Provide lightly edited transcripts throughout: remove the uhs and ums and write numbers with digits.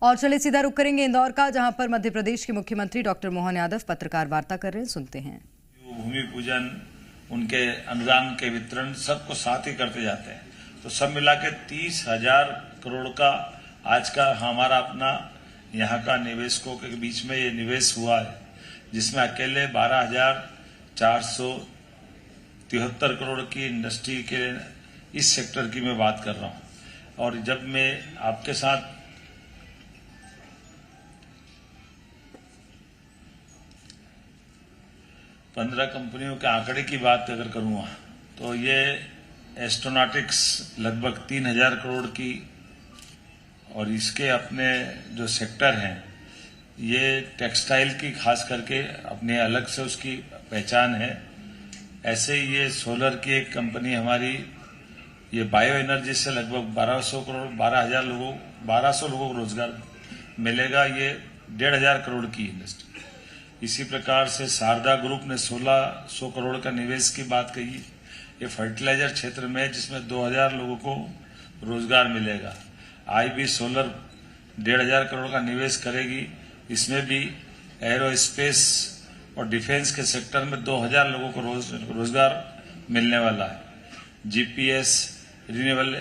और चले सीधा रुख करेंगे इंदौर का, जहां पर मध्य प्रदेश के मुख्यमंत्री डॉक्टर मोहन यादव पत्रकार वार्ता कर रहे हैं। सुनते हैं। भूमि पूजन, उनके अनुदान के वितरण सबको साथ ही करते जाते हैं, तो सब मिला के 30,000 करोड़ का आज का हमारा अपना यहाँ का निवेशकों के बीच में ये निवेश हुआ है, जिसमें अकेले 12,473 करोड़ की इंडस्ट्री के इस सेक्टर की मैं बात कर रहा हूँ। और जब मैं आपके साथ पंद्रह कंपनियों के आंकड़े की बात अगर करूँगा तो ये एस्ट्रोनॉटिक्स लगभग 3,000 करोड़ की, और इसके अपने जो सेक्टर हैं ये टेक्सटाइल की खास करके अपने अलग से उसकी पहचान है। ऐसे ही ये सोलर की एक कंपनी हमारी, ये बायो एनर्जी से लगभग 1200 लोगों को रोजगार मिलेगा। ये 1,500 करोड़ की इंडस्ट्री। इसी प्रकार से शारदा ग्रुप ने 1,600 करोड़ का निवेश की बात कही। ये फर्टिलाइजर क्षेत्र में, जिसमें 2,000 लोगों को रोजगार मिलेगा। IB सोलर 1,500 करोड़ का निवेश करेगी। इसमें भी एरोस्पेस और डिफेंस के सेक्टर में 2,000 लोगों को रोजगार मिलने वाला है। GPS रिन्यूएबल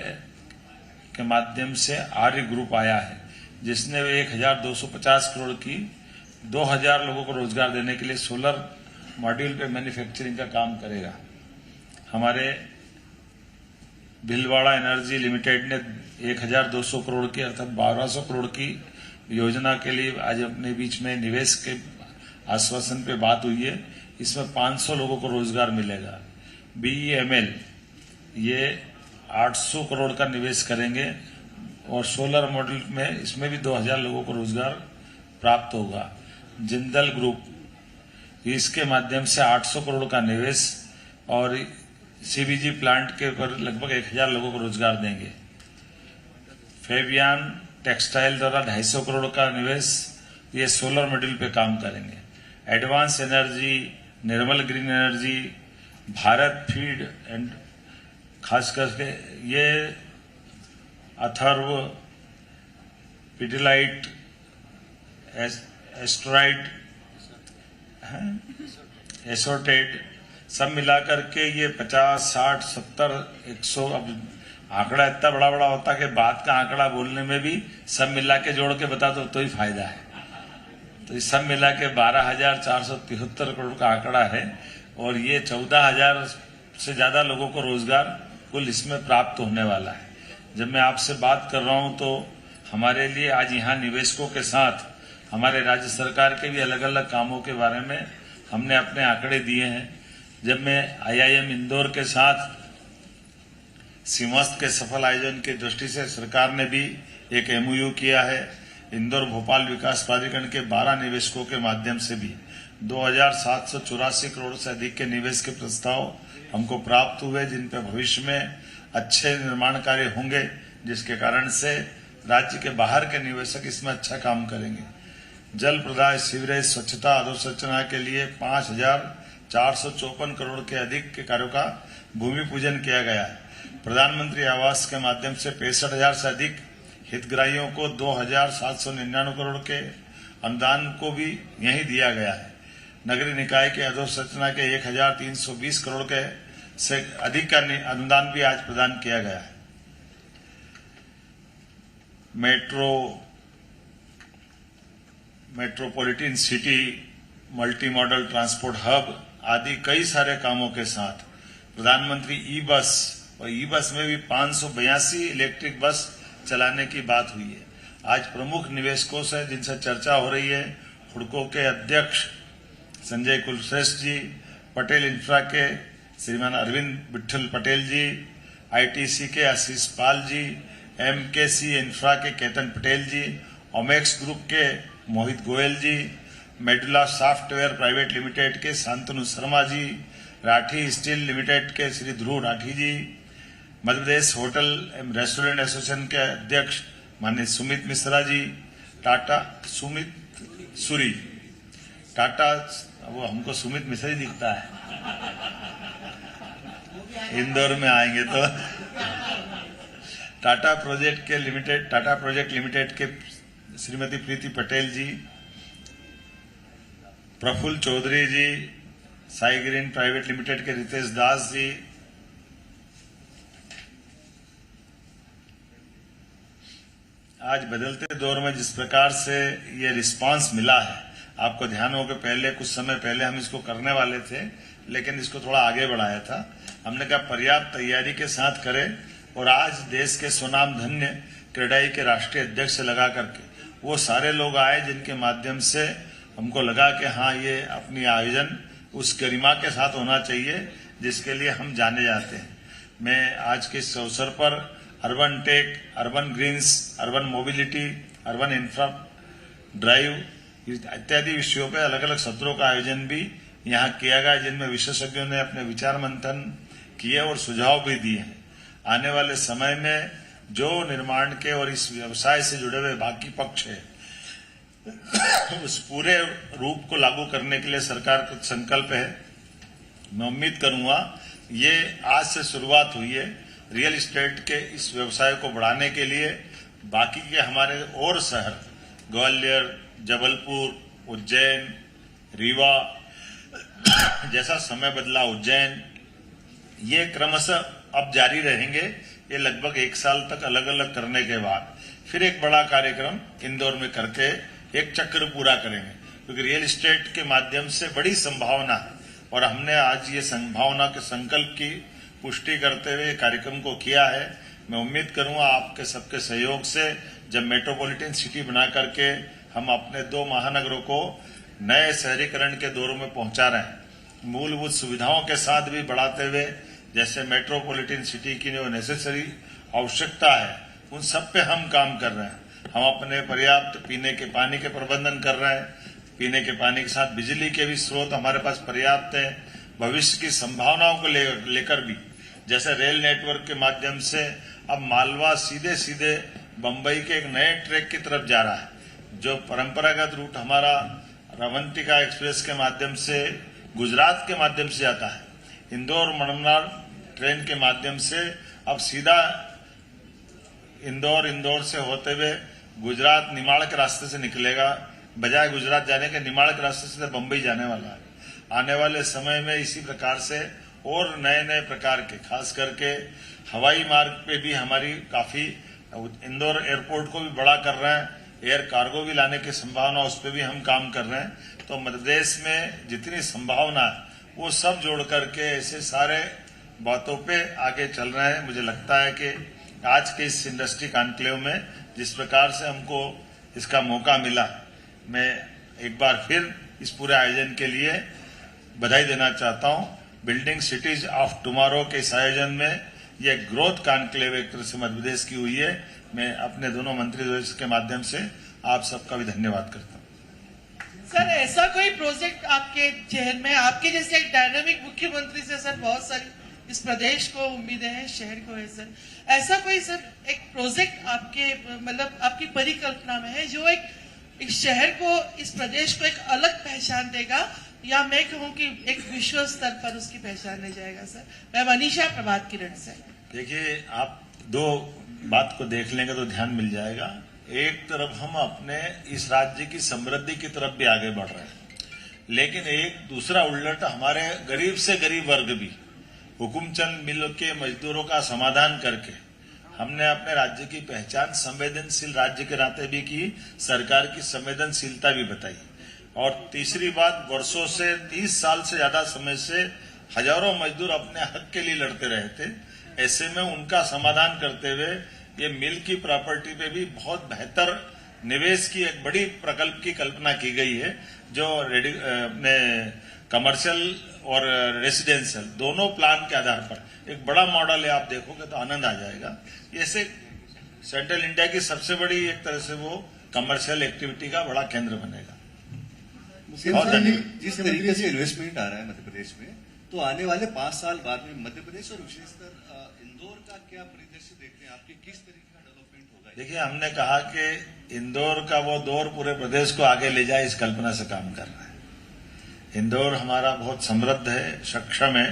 के माध्यम से आर्य ग्रुप आया है, जिसने 1,250 करोड़ की 2,000 लोगों को रोजगार देने के लिए सोलर मॉड्यूल पे मैन्युफैक्चरिंग का काम करेगा। हमारे भीलवाड़ा एनर्जी लिमिटेड ने 1,200 करोड़ की अर्थात 1,200 करोड़ की योजना के लिए आज अपने बीच में निवेश के आश्वासन पे बात हुई है। इसमें 500 लोगों को रोजगार मिलेगा। BEML ये 800 करोड़ का निवेश करेंगे और सोलर मॉड्यूल में इसमें भी 2,000 लोगों को रोजगार प्राप्त होगा। जिंदल ग्रुप इसके माध्यम से 800 करोड़ का निवेश और CBG प्लांट के ऊपर लगभग 1,000 लोगों को रोजगार देंगे। फेबियान टेक्सटाइल द्वारा 250 करोड़ का निवेश, ये सोलर मॉड्यूल पे काम करेंगे। Advance energy, Nirmal green energy, Bharat feed and खास करके ये अथर्व, पिडिलाइट, एस्ट्राइड, एसोर्टेड सब मिलाकर के ये 50, 60, 70, 100, अब आंकड़ा इतना बड़ा बड़ा होता है कि बात का आंकड़ा बोलने में भी सब मिला के जोड़ के बता दो तो ही फायदा है। तो ये सब मिला के 12,473 करोड़ का आंकड़ा है और ये 14,000 से ज्यादा लोगों को रोजगार कुल इसमें प्राप्त होने वाला है। जब मैं आपसे बात कर रहा हूं तो हमारे लिए आज यहाँ निवेशकों के साथ हमारे राज्य सरकार के भी अलग अलग कामों के बारे में हमने अपने आंकड़े दिए हैं। जब मैं IIM इंदौर के साथ सिमस्त के सफल आयोजन की दृष्टि से सरकार ने भी एक MOU किया है। इंदौर भोपाल विकास प्राधिकरण के 12 निवेशकों के माध्यम से भी 2,784 करोड़ से अधिक के निवेश के प्रस्ताव हमको प्राप्त हुए, जिन पर भविष्य में अच्छे निर्माण कार्य होंगे, जिसके कारण से राज्य के बाहर के निवेशक इसमें अच्छा काम करेंगे। जल प्रदाय, सीवरेज, स्वच्छता, अधोसंरचना के लिए 5,454 करोड़ के अधिक के कार्यों का भूमि पूजन किया गया है। प्रधानमंत्री आवास के माध्यम से 65,000 से अधिक हितग्राहियों को 2,799 करोड़ के अनुदान को भी यहीं दिया गया है। नगरीय निकाय के अधोसंरचना के 1,320 करोड़ के से अधिक का अनुदान भी आज प्रदान किया गया है। Metropolitan city, multi modal transport hub आदि कई सारे कामों के साथ प्रधानमंत्री ई-बस, और ई-बस में भी 582 इलेक्ट्रिक बस चलाने की बात हुई है। आज प्रमुख निवेशकों से जिनसे चर्चा हो रही है, हुडको के अध्यक्ष संजय कुलश्रेष्ठ जी, पटेल इंफ्रा के श्रीमान अरविंद विठल पटेल जी, ITC के आशीष पाल जी, MKC इंफ्रा के केतन पटेल जी, ओमेक्स ग्रुप के मोहित गोयल जी, मेडुला सॉफ्टवेयर प्राइवेट लिमिटेड के शांतनु शर्मा जी, राठी स्टील लिमिटेड के श्री ध्रुव राठी जी, मध्य प्रदेश होटल एवं रेस्टोरेंट एसोसिएशन के अध्यक्ष माननीय सुमित मिश्रा जी, टाटा सुमित सूरी, टाटा, वो हमको सुमित मिश्रा ही दिखता है, इंदौर में आएंगे तो टाटा प्रोजेक्ट लिमिटेड के श्रीमती प्रीति पटेल जी, प्रफुल्ल चौधरी जी, साई ग्रीन प्राइवेट लिमिटेड के रितेश दास जी, आज बदलते दौर में जिस प्रकार से ये रिस्पांस मिला है, आपको ध्यान हो कि पहले कुछ समय पहले हम इसको करने वाले थे, लेकिन इसको थोड़ा आगे बढ़ाया था। हमने कहा पर्याप्त तैयारी के साथ करें, और आज देश के सुनाम धन्य क्रेडाई के राष्ट्रीय अध्यक्ष से लगा करके वो सारे लोग आए जिनके माध्यम से हमको लगा कि हाँ, ये अपनी आयोजन उस गरिमा के साथ होना चाहिए जिसके लिए हम जाने जाते हैं। मैं आज के इस अवसर पर urban tech, urban greens, urban mobility, urban infra drive इत्यादि विषयों पर अलग अलग सत्रों का आयोजन भी यहाँ किया गया, जिनमें विशेषज्ञों ने अपने विचार मंथन किए और सुझाव भी दिए हैं। आने वाले समय में जो निर्माण के और इस व्यवसाय से जुड़े हुए बाकी पक्ष है, उस पूरे रूप को लागू करने के लिए सरकार का संकल्प है। मैं उम्मीद करूंगा ये आज से शुरुआत हुई है रियल एस्टेट के इस व्यवसाय को बढ़ाने के लिए। बाकी के हमारे और शहर ग्वालियर, जबलपुर, उज्जैन, रीवा, जैसा समय बदला उज्जैन, ये क्रमशः अब जारी रहेंगे। ये लगभग 1 साल तक अलग अलग करने के बाद फिर एक बड़ा कार्यक्रम इंदौर में करके एक चक्र पूरा करेंगे, क्योंकि रियल एस्टेट के माध्यम से बड़ी संभावना है और हमने आज ये संभावना के संकल्प की पुष्टि करते हुए कार्यक्रम को किया है। मैं उम्मीद करूंगा आपके सबके सहयोग से जब मेट्रोपॉलिटन सिटी बना करके हम अपने 2 महानगरों को नए शहरीकरण के दौर में पहुंचा रहे हैं, मूलभूत सुविधाओं के साथ भी बढ़ाते हुए, जैसे मेट्रोपॉलिटन सिटी की जो नेसेसरी आवश्यकता है उन सब पे हम काम कर रहे हैं। हम अपने पर्याप्त पीने के पानी के प्रबंधन कर रहे हैं, पीने के पानी के साथ बिजली के भी स्रोत हमारे पास पर्याप्त है। भविष्य की संभावनाओं को लेकर भी, जैसे रेल नेटवर्क के माध्यम से अब मालवा सीधे सीधे बंबई के एक नए ट्रैक की तरफ जा रहा है। जो परंपरागत रूट हमारा रवंतिका एक्सप्रेस के माध्यम से गुजरात के माध्यम से आता है, इंदौर मणमनार ट्रेन के माध्यम से अब सीधा इंदौर से होते हुए गुजरात निमाड़ के रास्ते से निकलेगा, बजाय गुजरात जाने के निमाड़ के रास्ते से बंबई जाने वाला है। आने वाले समय में इसी प्रकार से और नए नए प्रकार के, खास करके हवाई मार्ग पे भी हमारी काफी, इंदौर एयरपोर्ट को भी बड़ा कर रहे हैं, एयर कार्गो भी लाने की संभावना, उस पर भी हम काम कर रहे हैं। तो मध्य प्रदेश में जितनी संभावना है वो सब जोड़ करके ऐसे सारे बातों पे आगे चल रहे हैं। मुझे लगता है कि आज के इस इंडस्ट्री कॉन्क्लेव में जिस प्रकार से हमको इसका मौका मिला, मैं एक बार फिर इस पूरे आयोजन के लिए बधाई देना चाहता हूं। बिल्डिंग सिटीज ऑफ टुमारो के इस आयोजन में ये ग्रोथ कॉन्क्लेव एक तरह से मध्य प्रदेश की हुई है। मैं अपने दोनों मंत्री के माध्यम से आप सबका भी धन्यवाद करता हूं। सर, ऐसा कोई प्रोजेक्ट आपके जहन में, आपके जैसे एक डायनामिक मुख्यमंत्री से सर बहुत सारी इस प्रदेश को उम्मीदें हैं, शहर को है सर, ऐसा कोई सर एक प्रोजेक्ट आपके मतलब आपकी परिकल्पना में है जो एक शहर को, इस प्रदेश को एक अलग पहचान देगा, या मैं कहूँ कि एक विश्व स्तर पर उसकी पहचान ले जाएगा? सर, मैं मनीषा प्रभात किरण से। देखिए, आप 2 बात को देख लेंगे तो ध्यान मिल जाएगा। एक तरफ हम अपने इस राज्य की समृद्धि की तरफ भी आगे बढ़ रहे हैं, लेकिन एक दूसरा उल्लट हमारे गरीब से गरीब वर्ग भी हुकुमचंद मिल के मजदूरों का समाधान करके हमने अपने राज्य की पहचान संवेदनशील राज्य के नाते भी की, सरकार की संवेदनशीलता भी बताई। और तीसरी बात, वर्षों से 30 साल से ज्यादा समय से हजारों मजदूर अपने हक के लिए लड़ते रहे थे। ऐसे में उनका समाधान करते हुए ये मिल की प्रॉपर्टी पे भी बहुत बेहतर निवेश की एक बड़ी प्रकल्प की कल्पना की गई है, जो कमर्शियल और रेसिडेंशियल दोनों प्लान के आधार पर एक बड़ा मॉडल है। आप देखोगे तो आनंद आ जाएगा। ऐसे सेंट्रल इंडिया की सबसे बड़ी एक तरह से वो कमर्शियल एक्टिविटी का बड़ा केंद्र बनेगा। जिस तरीके से इन्वेस्टमेंट आ रहा है मध्य प्रदेश में, तो आने वाले 5 साल बाद में मध्य प्रदेश और विशेषकर इंदौर का क्या परिदृश्य देखते हैं? आपके किस तरीके का डेवलपमेंट होगा? देखिए, हमने कहा कि इंदौर का वो दौर पूरे प्रदेश को आगे ले जाए, इस कल्पना से काम कर रहा है। इंदौर हमारा बहुत समृद्ध है, सक्षम है।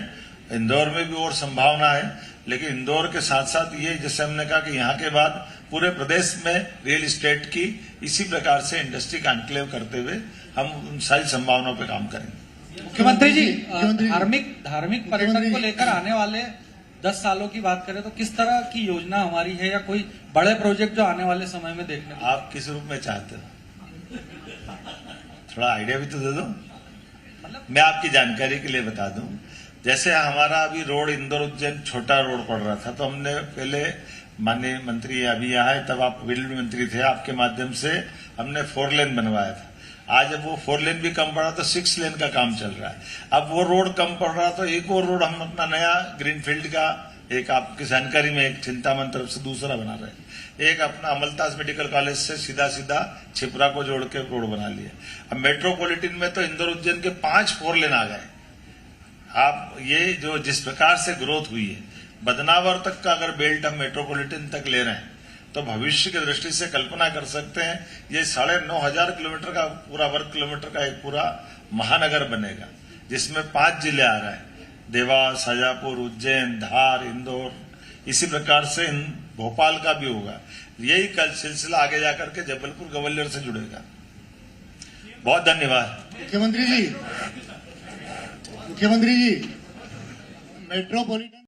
इंदौर में भी और संभावना है। लेकिन इंदौर के साथ साथ ये जैसे हमने कहा कि यहाँ के बाद पूरे प्रदेश में रियल इस्टेट की इसी प्रकार से इंडस्ट्री का एनक्लेव करते हुए हम उन सारी संभावनाओं पर काम करेंगे। मुख्यमंत्री जी, धार्मिक पर्यटन को लेकर आने वाले 10 सालों की बात करें तो किस तरह की योजना हमारी है, या कोई बड़े प्रोजेक्ट जो आने वाले समय में देखने को? आप किस रूप में चाहते हो, थोड़ा आइडिया भी तो दे दो। मैं आपकी जानकारी के लिए बता दूं, जैसे हमारा अभी रोड इंदौर उज्जैन छोटा रोड पड़ रहा था, तो हमने पहले माननीय मंत्री अभी यहाँ है, तब आप रेलवे मंत्री थे, आपके माध्यम से हमने 4 लेन बनवाया था। आज जब वो 4 लेन भी कम पड़ा तो 6 लेन का काम चल रहा है। अब वो रोड कम पड़ रहा तो एक और रोड हम अपना नया ग्रीनफील्ड का, एक आपकी जानकारी में एक चिंतामन तरफ से दूसरा बना रहे हैं, एक अपना अमलताज मेडिकल कॉलेज से सीधा छिपरा को जोड़ के रोड बना लिया। अब मेट्रोपॉलिटन में तो इंदौर उज्जैन के 5 4 लेन आ गए। आप ये जो जिस प्रकार से ग्रोथ हुई है, बदनावर तक का अगर बेल्ट हम मेट्रोपॉलिटन तक ले रहे हैं तो भविष्य की दृष्टि से कल्पना कर सकते हैं ये 9,500 किलोमीटर का पूरा वर्ग किलोमीटर का एक पूरा महानगर बनेगा, जिसमें 5 जिले आ रहे हैं, देवास, शाजापुर, उज्जैन, धार, इंदौर, इसी प्रकार से भोपाल का भी होगा। यही कल सिलसिला आगे जाकर के जबलपुर ग्वालियर से जुड़ेगा। बहुत धन्यवाद। मुख्यमंत्री जी, मेट्रोपॉलिटन